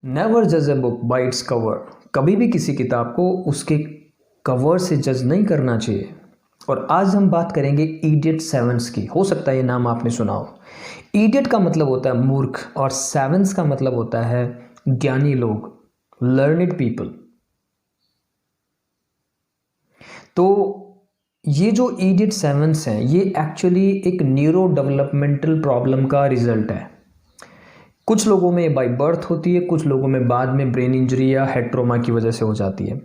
Never जज a book by its cover. कभी भी किसी किताब को उसके कवर से जज नहीं करना चाहिए। और आज हम बात करेंगे इडियट सेवंस की। हो सकता है ये नाम आपने सुना हो। इडियट का मतलब होता है मूर्ख और सेवंस का मतलब होता है ज्ञानी लोग, लर्निड पीपल। तो ये जो इडियट सेवंस हैं ये एक्चुअली एक न्यूरो डेवलपमेंटल प्रॉब्लम का रिजल्ट है। कुछ लोगों में बाय बर्थ होती है, कुछ लोगों में बाद में ब्रेन इंजरी या हेड ट्रॉमा की वजह से हो जाती है।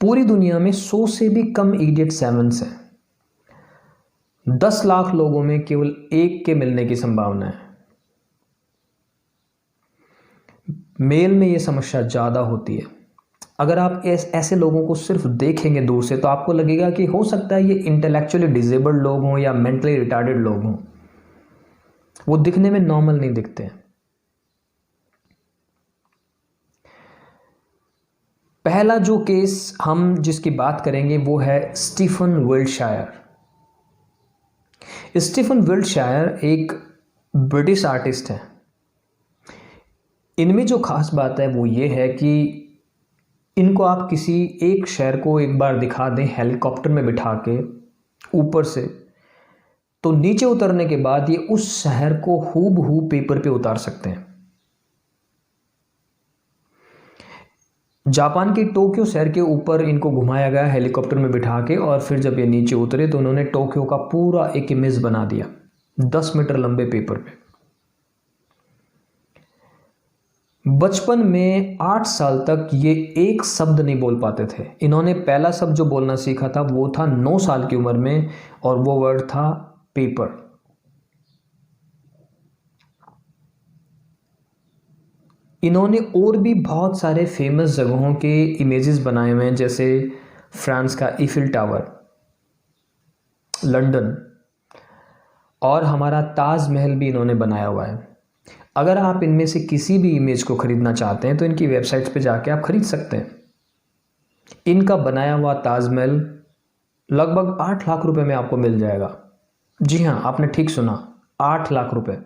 पूरी दुनिया में 100 से भी कम इडियट सेवंस हैं। 10 लाख लोगों में केवल एक के मिलने की संभावना है। मेल में यह समस्या ज़्यादा होती है। अगर आप ऐसे लोगों को सिर्फ देखेंगे दूर से तो आपको लगेगा कि हो सकता है ये इंटेलेक्चुअली डिसेबल्ड लोग हों या मेंटली रिटार्डेड लोग हों। वो दिखने में नॉर्मल नहीं दिखते हैं। पहला जो केस हम जिसकी बात करेंगे वो है स्टीफन विल्टशायर। स्टीफन विल्टशायर एक ब्रिटिश आर्टिस्ट हैं। इनमें जो खास बात है वो ये है कि इनको आप किसी एक शहर को एक बार दिखा दें हेलीकॉप्टर में बिठा के ऊपर से, तो नीचे उतरने के बाद ये उस शहर को हूबहू पेपर पे उतार सकते हैं। जापान के टोक्यो शहर के ऊपर इनको घुमाया गया हेलीकॉप्टर में बिठा के, और फिर जब ये नीचे उतरे तो उन्होंने टोक्यो का पूरा एक इमेज बना दिया 10 मीटर लंबे पेपर पे। बचपन में 8 साल तक ये एक शब्द नहीं बोल पाते थे। इन्होंने पहला शब्द जो बोलना सीखा था वो था 9 साल की उम्र में, और वो वर्ड था पेपर। इन्होंने और भी बहुत सारे फेमस जगहों के इमेजेस बनाए हुए हैं, जैसे फ्रांस का ईफिल टावर, लंदन, और हमारा ताजमहल भी इन्होंने बनाया हुआ है। अगर आप इनमें से किसी भी इमेज को खरीदना चाहते हैं तो इनकी वेबसाइट्स पे जाके आप खरीद सकते हैं। इनका बनाया हुआ ताजमहल लगभग 8 लाख रुपए में आपको मिल जाएगा। जी हाँ, आपने ठीक सुना, 8 लाख रुपए।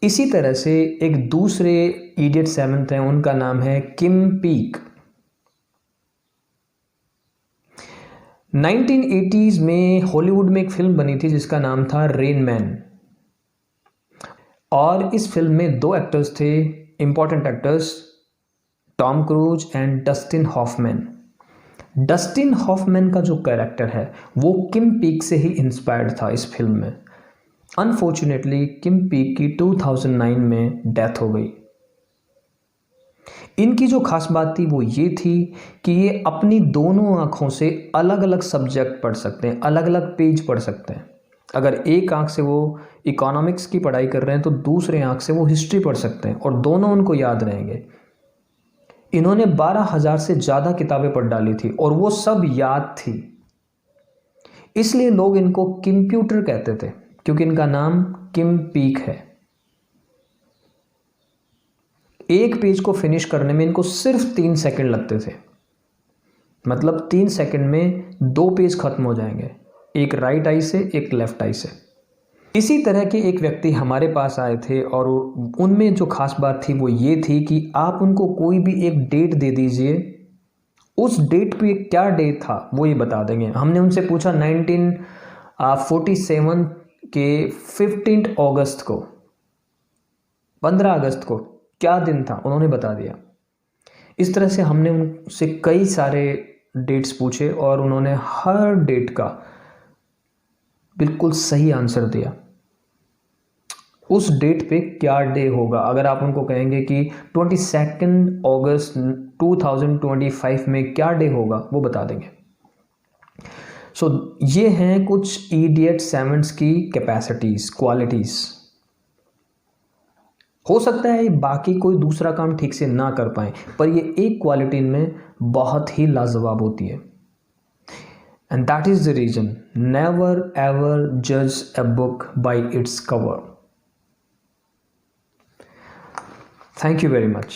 इसी तरह से एक दूसरे इडियट सेवंथ हैं, उनका नाम है किम पीक। 1980s में हॉलीवुड में एक फिल्म बनी थी जिसका नाम था रेन मैन, और इस फिल्म में 2 एक्टर्स थे, important actors, Tom Cruise and Dustin Hoffman. Dustin Hoffman का जो कैरेक्टर है वो किम पीक से ही इंस्पायर्ड था इस फिल्म में। अनफॉर्चुनेटली किम पीक की 2009 में डेथ हो गई। इनकी जो खास बात थी वो ये थी कि ये अपनी दोनों आंखों से अलग अलग सब्जेक्ट पढ़ सकते हैं, अलग अलग पेज पढ़ सकते हैं। अगर एक आंख से वो इकोनॉमिक्स की पढ़ाई कर रहे हैं तो दूसरे आंख से वो हिस्ट्री पढ़ सकते हैं, और दोनों उनको याद रहेंगे। इन्होंने 12,000 से ज़्यादा किताबें पढ़ डाली थी और वो सब याद थी। इसलिए लोग इनको कंप्यूटर कहते थे, क्योंकि इनका नाम किम पीक है। एक पेज को फिनिश करने में इनको सिर्फ 3 सेकंड लगते थे। मतलब 3 सेकंड में 2 पेज खत्म हो जाएंगे, एक राइट आई से, एक लेफ्ट आई से। इसी तरह के एक व्यक्ति हमारे पास आए थे, और उनमें जो खास बात थी वो ये थी कि आप उनको कोई भी एक डेट दे दीजिए, उस डेट पे क्या डेट था वो ये बता देंगे। हमने उनसे पूछा 1947 के 15 अगस्त को, 15 अगस्त को क्या दिन था, उन्होंने बता दिया। इस तरह से हमने उनसे कई सारे डेट्स पूछे और उन्होंने हर डेट का बिल्कुल सही आंसर दिया। उस डेट पे क्या डे होगा, अगर आप उनको कहेंगे कि 22 अगस्त 2025 में क्या डे होगा, वो बता देंगे। सो ये हैं कुछ इडियट सेवंस की कैपेसिटीज, क्वालिटीज। हो सकता है बाकी कोई दूसरा काम ठीक से ना कर पाए, पर ये एक क्वालिटी इनमें बहुत ही लाजवाब होती है। And that is the reason never ever जज a book by its cover. Thank you very much.